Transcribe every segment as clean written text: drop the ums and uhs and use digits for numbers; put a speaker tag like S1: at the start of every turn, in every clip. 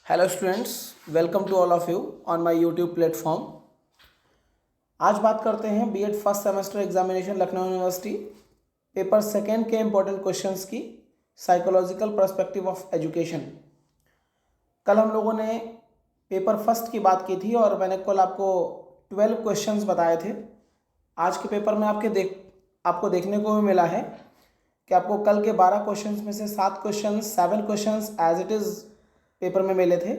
S1: Hello students, welcome to all of you on my YouTube platform. आज बात करते हैं BEd first semester examination Lucknow university paper second के important questions की psychological perspective of education. कल हम लोगों ने पेपर फर्स्ट की बात की थी और मैंने कल आपको 12 क्वेश्चंस बताए थे। आज के पेपर में आपको देखने को भी मिला है कि आपको कल के 12 क्वेश्चंस में से 7 questions as it is paper में मिले थे।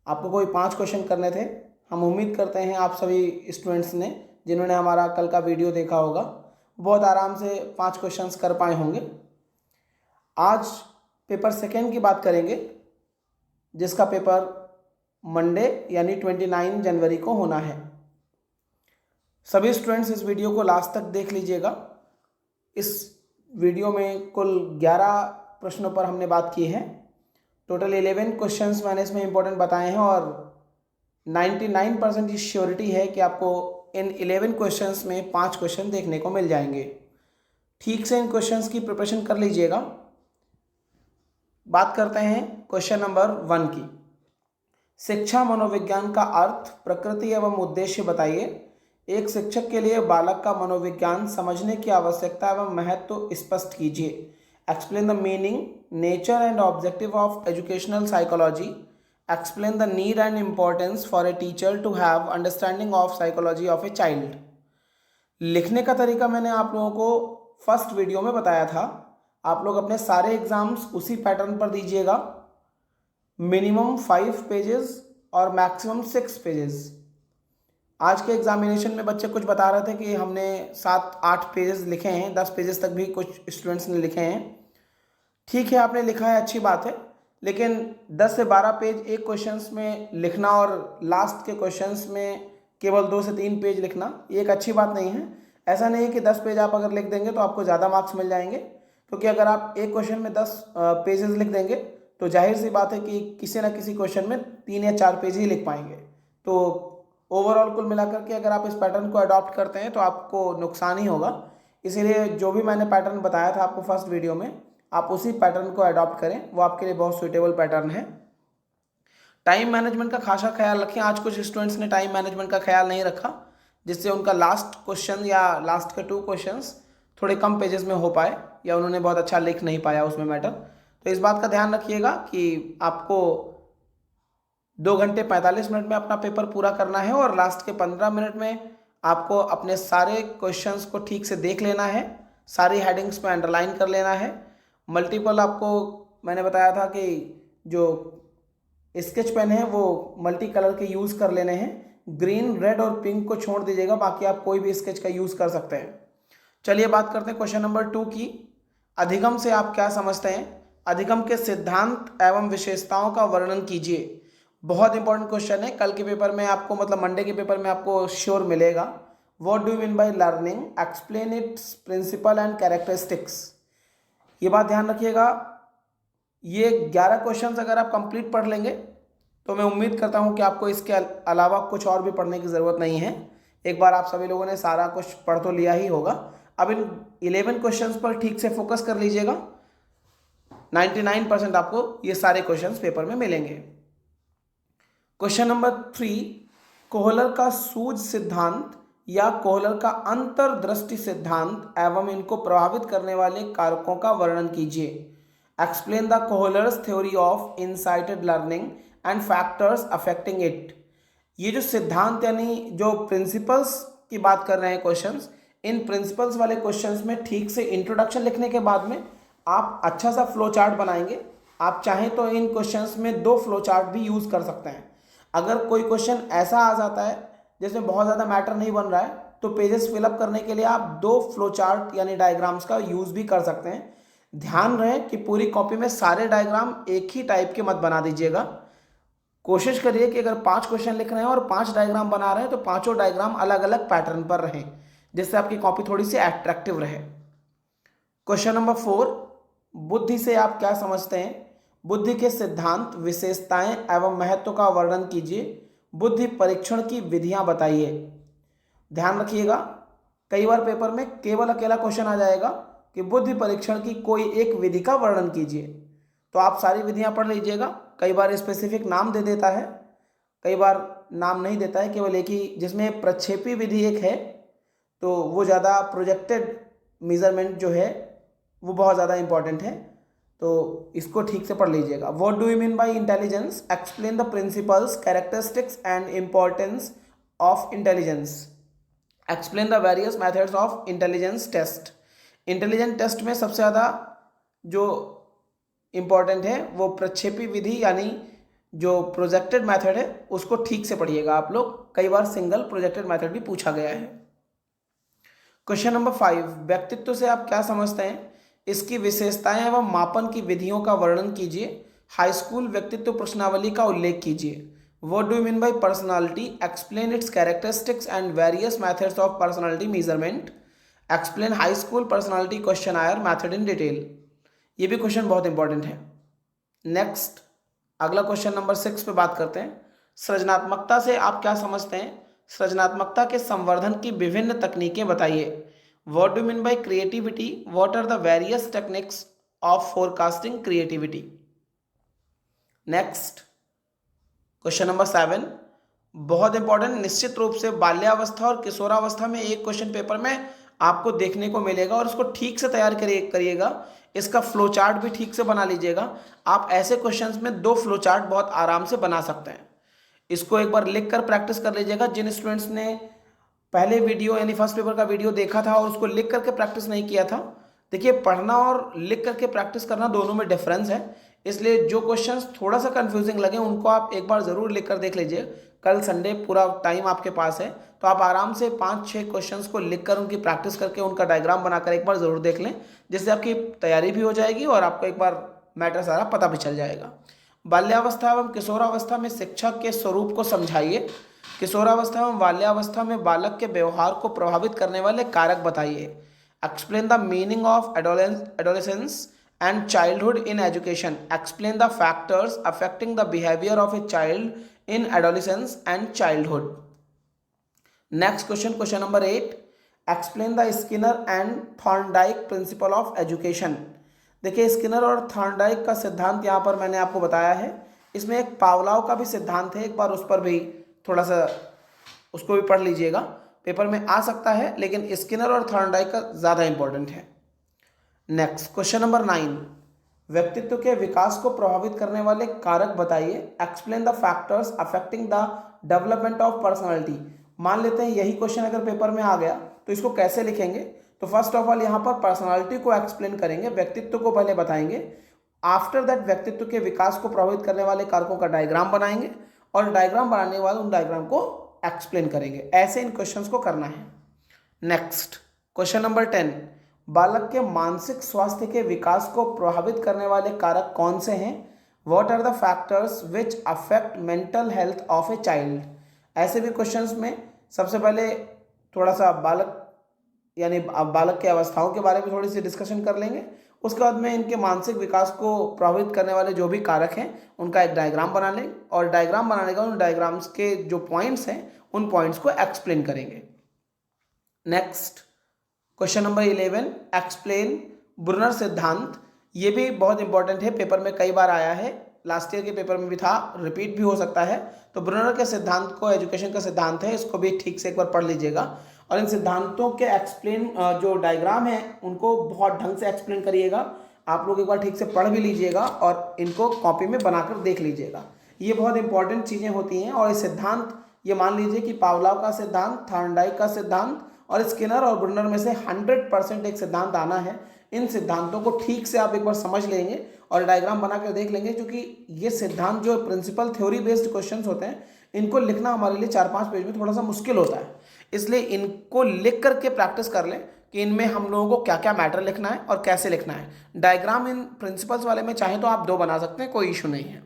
S1: आपको कोई 5 क्वेश्चन करने थे। हम उम्मीद करते हैं आप सभी स्टूडेंट्स ने जिन्होंने हमारा कल का वीडियो देखा होगा बहुत आराम से 5 क्वेश्चंस कर पाए होंगे। आज पेपर सेकेंड की बात करेंगे जिसका पेपर मंडे यानी 29 जनवरी को होना है। सभी स्टूडेंट्स इस वीडियो को लास्ट तक देख लीजिएगा। इस वीडियो में कुल 11 प्रश्नों पर हमने बात की है। टोटल 11 क्वेश्चंस मैंने इसमें इंपॉर्टेंट बताए हैं और 99% की श्योरिटी है कि आपको इन 11 क्वेश्चंस में 5 क्वेश्चन देखने को मिल जाएंगे। ठीक से इन क्वेश्चंस की प्रिपरेशन कर लीजिएगा। बात करते हैं क्वेश्चन नंबर 1 की। शिक्षा मनोविज्ञान का अर्थ, प्रकृति एवं उद्देश्य बताइए। एक शिक्षक के लिए बालक का मनोविज्ञान समझने की आवश्यकता एवं महत्व स्पष्ट कीजिए। Explain the meaning, nature and objective of educational psychology. Explain the need and importance for a teacher to have understanding of psychology of a child. लिखने का तरीका मैंने आप लोगों को फर्स्ट वीडियो में बताया था। आप लोग अपने सारे एग्जाम्स उसी पैटर्न पर दीजिएगा। मिनिमम 5 पेजेस और मैक्सिमम 6 पेजेस। आज के एग्जामिनेशन में बच्चे कुछ बता रहे थे कि हमने 7-8 पेजेस लिखे हैं, 10 पेजेस तक भी कुछ स्टूडेंट्स ने लिखे हैं। ठीक है, आपने लिखा है, अच्छी बात है, लेकिन 10 से 12 पेज एक क्वेश्चंस में लिखना और लास्ट के क्वेश्चंस में केवल 2 से 3 पेज लिखना ये एक अच्छी बात नहीं है। ऐसा नहीं है कि 10 पेज आप अगर लिख देंगे तो आपको ज़्यादा मार्क्स मिल जाएंगे, क्योंकि अगर आप एक क्वेश्चन में 10 पेजेस लिख देंगे तो जाहिर सी बात है कि किसी न किसी क्वेश्चन में 3 या 4 पेज ही लिख पाएंगे। तो ओवरऑल कुल मिलाकर के अगर आप इस पैटर्न को अडॉप्ट करते हैं तो आपको नुकसान ही होगा। इसीलिए जो भी मैंने पैटर्न बताया था आपको फर्स्ट वीडियो में, आप उसी पैटर्न को अडॉप्ट करें, वो आपके लिए बहुत सूटेबल पैटर्न है। टाइम मैनेजमेंट का खासा ख्याल रखें। आज कुछ स्टूडेंट्स ने टाइम मैनेजमेंट का ख्याल नहीं रखा, जिससे उनका लास्ट क्वेश्चन या लास्ट के 2 क्वेश्चंस थोड़े कम पेजेस में हो पाए या उन्होंने बहुत अच्छा लिख नहीं पाया उसमें मैटर। तो इस बात का ध्यान रखिएगा कि आपको 2 घंटे 45 मिनट में अपना पेपर पूरा करना है और लास्ट के 15 मिनट में आपको अपने सारे क्वेश्चंस को ठीक से देख लेना है, सारी हेडिंग्स में अंडरलाइन कर लेना है। मल्टीपल आपको मैंने बताया था कि जो स्केच पेन है वो मल्टी कलर के यूज़ कर लेने हैं। ग्रीन, रेड और पिंक को छोड़ दीजिएगा, बाकी आप कोई भी स्केच का यूज़ कर सकते हैं। चलिए बात करते हैं क्वेश्चन नंबर 2 की। अधिगम से आप क्या समझते हैं? अधिगम के सिद्धांत एवं विशेषताओं का वर्णन कीजिए। बहुत इंपॉर्टेंट क्वेश्चन है। कल के पेपर में आपको, मतलब मंडे के पेपर में आपको श्योर मिलेगा। What do you mean by learning? Explain its principle and characteristics. ये बात ध्यान रखिएगा। ये 11 क्वेश्चंस अगर आप कंप्लीट पढ़ लेंगे तो मैं उम्मीद करता हूँ कि आपको इसके अलावा कुछ और भी पढ़ने की ज़रूरत नहीं है। एक बार आप सभी लोगों ने सारा कुछ पढ़ तो लिया ही होगा। अब इन 11 क्वेश्चंस पर ठीक से फोकस कर लीजिएगा। 99% आपको ये सारे क्वेश्चंस पेपर में मिलेंगे। क्वेश्चन नंबर 3, कोहलर का सूझ सिद्धांत या कोहलर का अंतर्दृष्टि सिद्धांत एवं इनको प्रभावित करने वाले कारकों का वर्णन कीजिए। Explain the Kohler's theory of insighted learning and factors affecting it. ये जो सिद्धांत यानी जो प्रिंसिपल्स की बात कर रहे हैं क्वेश्चंस, इन प्रिंसिपल्स वाले क्वेश्चंस में ठीक से इंट्रोडक्शन लिखने के बाद में आप अच्छा सा फ्लो चार्ट बनाएंगे। आप चाहें तो इन क्वेश्चंस में 2 फ्लो चार्ट भी यूज़ कर सकते हैं। अगर कोई क्वेश्चन ऐसा आ जाता है जिसमें बहुत ज़्यादा मैटर नहीं बन रहा है तो पेजेस फिलअप करने के लिए आप 2 फ्लो चार्ट यानी डायग्राम्स का यूज़ भी कर सकते हैं। ध्यान रहे कि पूरी कॉपी में सारे डायग्राम एक ही टाइप के मत बना दीजिएगा। कोशिश करिए कि अगर 5 क्वेश्चन लिख रहे हैं और 5 डायग्राम बना रहे हैं तो पाँचों डायग्राम अलग अलग पैटर्न पर रहें, जिससे आपकी कॉपी थोड़ी सी अट्रैक्टिव रहे। क्वेश्चन नंबर 4, बुद्धि से आप क्या समझते हैं? बुद्धि के सिद्धांत, विशेषताएं एवं महत्व का वर्णन कीजिए। बुद्धि परीक्षण की विधियां बताइए। ध्यान रखिएगा, कई बार पेपर में केवल अकेला क्वेश्चन आ जाएगा कि बुद्धि परीक्षण की कोई एक विधि का वर्णन कीजिए। तो आप सारी विधियां पढ़ लीजिएगा। कई बार स्पेसिफिक नाम दे देता है, कई बार नाम नहीं देता है, केवल एक ही, जिसमें प्रक्षेपी विधि एक है, तो वो ज़्यादा प्रोजेक्टेड मेजरमेंट जो है वो बहुत ज़्यादा इंपॉर्टेंट है, तो इसको ठीक से पढ़ लीजिएगा। What do you mean by intelligence? Explain the principles, characteristics and importance of intelligence. Explain the various methods of intelligence test. Intelligence test में सबसे ज़्यादा जो इम्पॉर्टेंट है वो प्रक्षेपी विधि, यानी जो प्रोजेक्टेड मेथड है उसको ठीक से पढ़िएगा आप लोग, कई बार सिंगल प्रोजेक्टेड मेथड भी पूछा गया है। क्वेश्चन नंबर 5, व्यक्तित्व से आप क्या समझते हैं? इसकी विशेषताएं एवं मापन की विधियों का वर्णन कीजिए। हाई स्कूल व्यक्तित्व प्रश्नावली का उल्लेख कीजिए। What do you mean bye personality? Explain it's characteristics and various methods of personality measurement. Explain high school personality questionnaire method in detail. ये भी क्वेश्चन बहुत इंपॉर्टेंट है। नेक्स्ट, अगला क्वेश्चन नंबर 6 पे बात करते हैं। सृजनात्मकता से आप क्या समझते हैं? सृजनात्मकता के संवर्धन की विभिन्न तकनीकें बताइए। What do mean by creativity? What are the various techniques of forecasting creativity. Next, question number 7 बहुत इंपॉर्टेंट, निश्चित रूप से बाल्यावस्था और किशोरावस्था में एक क्वेश्चन पेपर में आपको देखने को मिलेगा और उसको ठीक से तैयार करिएगा। इसका फ्लो चार्ट भी ठीक से बना लीजिएगा। आप ऐसे क्वेश्चंस में 2 फ्लो चार्ट बहुत आराम से बना सकते हैं। इसको एक बार लिख कर प्रैक्टिस कर लीजिएगा। जिन स्टूडेंट्स ने पहले वीडियो यानी फर्स्ट पेपर का वीडियो देखा था और उसको लिख करके प्रैक्टिस नहीं किया था, देखिए पढ़ना और लिख करके प्रैक्टिस करना दोनों में डिफरेंस है, इसलिए जो क्वेश्चंस थोड़ा सा कंफ्यूजिंग लगे उनको आप एक बार ज़रूर लिख कर देख लीजिए। कल संडे पूरा टाइम आपके पास है, तो आप आराम से 5-6 क्वेश्चंस को लिख कर उनकी प्रैक्टिस करके उनका डायग्राम बनाकर एक बार ज़रूर देख लें, जिससे आपकी तैयारी भी हो जाएगी और आपको एक बार मैटर सारा पता भी चल जाएगा। बाल्यावस्था एवं किशोरावस्था में शिक्षा के स्वरूप को समझाइए। किशोरावस्था एवं बाल्यावस्था में बालक के व्यवहार को प्रभावित करने वाले कारक बताइए। Explain the meaning of adolescence and childhood in education. Explain the factors affecting the behavior of a child in adolescence and childhood. Next question, question number 8. Explain the Skinner and Thorndike principle of education. देखिए Skinner और Thorndike का सिद्धांत यहाँ पर मैंने आपको बताया है। इसमें एक पावलाव का भी सिद्धांत है, एक बार उस पर भी थोड़ा सा उसको भी पढ़ लीजिएगा, पेपर में आ सकता है, लेकिन स्किनर और थॉर्नडाइक का ज़्यादा इंपॉर्टेंट है। नेक्स्ट, क्वेश्चन नंबर 9, व्यक्तित्व के विकास को प्रभावित करने वाले कारक बताइए। Explain the factors affecting the development of personality. मान लेते हैं यही क्वेश्चन अगर पेपर में आ गया तो इसको कैसे लिखेंगे? तो फर्स्ट ऑफ ऑल यहाँ पर पर्सनालिटी को एक्सप्लेन करेंगे, व्यक्तित्व को पहले बताएंगे। आफ्टर दैट व्यक्तित्व के विकास को प्रभावित करने वाले कारकों का डायग्राम बनाएंगे और डायग्राम बनाने के बाद उन डायग्राम को एक्सप्लेन करेंगे। ऐसे इन क्वेश्चंस को करना है। नेक्स्ट, क्वेश्चन नंबर 10, बालक के मानसिक स्वास्थ्य के विकास को प्रभावित करने वाले कारक कौन से हैं? What are the factors which affect mental health of a child. ऐसे भी क्वेश्चंस में सबसे पहले थोड़ा सा बालक यानी बालक के अवस्थाओं के बारे में थोड़ी सी डिस्कशन कर लेंगे, उसके बाद में इनके मानसिक विकास को प्रभावित करने वाले जो भी कारक हैं उनका एक डायग्राम बना लें और डायग्राम बनाने का उन डायग्राम्स के जो पॉइंट्स हैं उन पॉइंट्स को एक्सप्लेन करेंगे। Next, question number 11, explain Bruner सिद्धांत। ये भी बहुत इंपॉर्टेंट है, पेपर में कई बार आया है, लास्ट ईयर के पेपर में भी था, रिपीट भी हो सकता है। तो ब्रूनर के सिद्धांत को एजुकेशन का सिद्धांत है, इसको भी ठीक से एक बार पढ़ लीजिएगा और इन सिद्धांतों के एक्सप्लेन जो डायग्राम है उनको बहुत ढंग से एक्सप्लेन करिएगा। आप लोग एक बार ठीक से पढ़ भी लीजिएगा और इनको कॉपी में बनाकर देख लीजिएगा। ये बहुत इंपॉर्टेंट चीज़ें होती हैं और ये सिद्धांत, ये मान लीजिए कि पावलाव का सिद्धांत, थॉर्नडाइक का सिद्धांत और स्किनर और ब्रूनर में से 100% एक सिद्धांत आना है। इन सिद्धांतों को ठीक से आप एक बार समझ लेंगे और डायग्राम बना कर देख लेंगे, क्योंकि ये सिद्धांत जो प्रिंसिपल थ्योरी बेस्ड क्वेश्चंस होते हैं इनको लिखना हमारे लिए 4-5 पेज में थोड़ा सा मुश्किल होता है, इसलिए इनको लिख करके प्रैक्टिस कर लें कि इनमें हम लोगों को क्या क्या मैटर लिखना है और कैसे लिखना है। डायग्राम इन प्रिंसिपल्स वाले में चाहे तो आप 2 बना सकते हैं, कोई इशू नहीं है।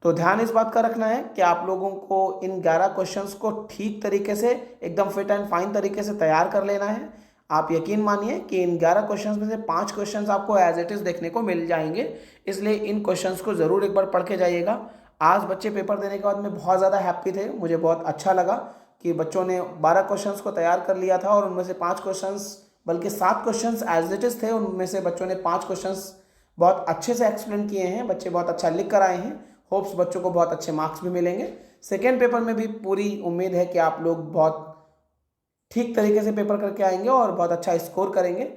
S1: तो ध्यान इस बात का रखना है कि आप लोगों को इन 11 क्वेश्चंस को ठीक तरीके से एकदम फिट एंड फाइन तरीके से तैयार कर लेना है। आप यकीन मानिए कि इन 11 क्वेश्चंस में से 5 क्वेश्चंस आपको एज इट इज़ देखने को मिल जाएंगे, इसलिए इन क्वेश्चंस को ज़रूर एक बार पढ़ के जाइएगा। आज बच्चे पेपर देने के बाद में बहुत ज़्यादा हैप्पी थे, मुझे बहुत अच्छा लगा कि बच्चों ने 12 क्वेश्चंस को तैयार कर लिया था और उनमें से 5 क्वेश्चंस, बल्कि 7 क्वेश्चंस एज इट इज़ थे, उनमें से बच्चों ने 5 क्वेश्चंस बहुत अच्छे से एक्सप्लेन किए हैं। बच्चे बहुत अच्छा लिख कर आए हैं होप्स बच्चों को बहुत अच्छे मार्क्स भी मिलेंगे। सेकेंड पेपर में भी पूरी उम्मीद है कि आप लोग बहुत ठीक तरीके से पेपर करके आएंगे और बहुत अच्छा स्कोर करेंगे।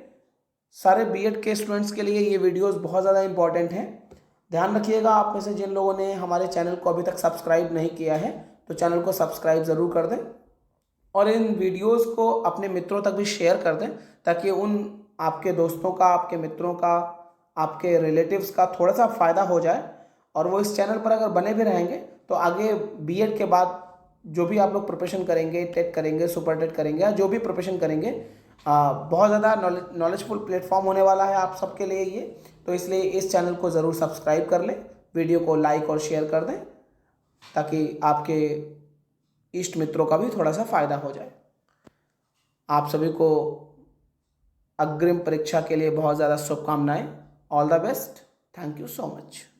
S1: सारे बीएड के स्टूडेंट्स के लिए ये वीडियोस बहुत ज़्यादा इंपॉर्टेंट हैं। ध्यान रखिएगा, आप में से जिन लोगों ने हमारे चैनल को अभी तक सब्सक्राइब नहीं किया है तो चैनल को सब्सक्राइब ज़रूर कर दें और इन वीडियोस को अपने मित्रों तक भी शेयर कर दें ताकि उन आपके दोस्तों का, आपके मित्रों का, आपके रिलेटिव्स का थोड़ा सा फ़ायदा हो जाए और वो इस चैनल पर अगर बने भी रहेंगे तो आगे बीएड के बाद जो भी आप लोग प्रिपरेशन करेंगे, टेट करेंगे, सुपर टेट करेंगे या जो भी प्रिपरेशन करेंगे, बहुत ज़्यादा नॉलेजफुल प्लेटफॉर्म होने वाला है आप सबके लिए ये। तो इसलिए इस चैनल को ज़रूर सब्सक्राइब कर लें, वीडियो को लाइक और शेयर कर दें ताकि आपके इष्ट मित्रों का भी थोड़ा सा फ़ायदा हो जाए। आप सभी को अग्रिम परीक्षा के लिए बहुत ज़्यादा शुभकामनाएं। All the best. Thank you so much.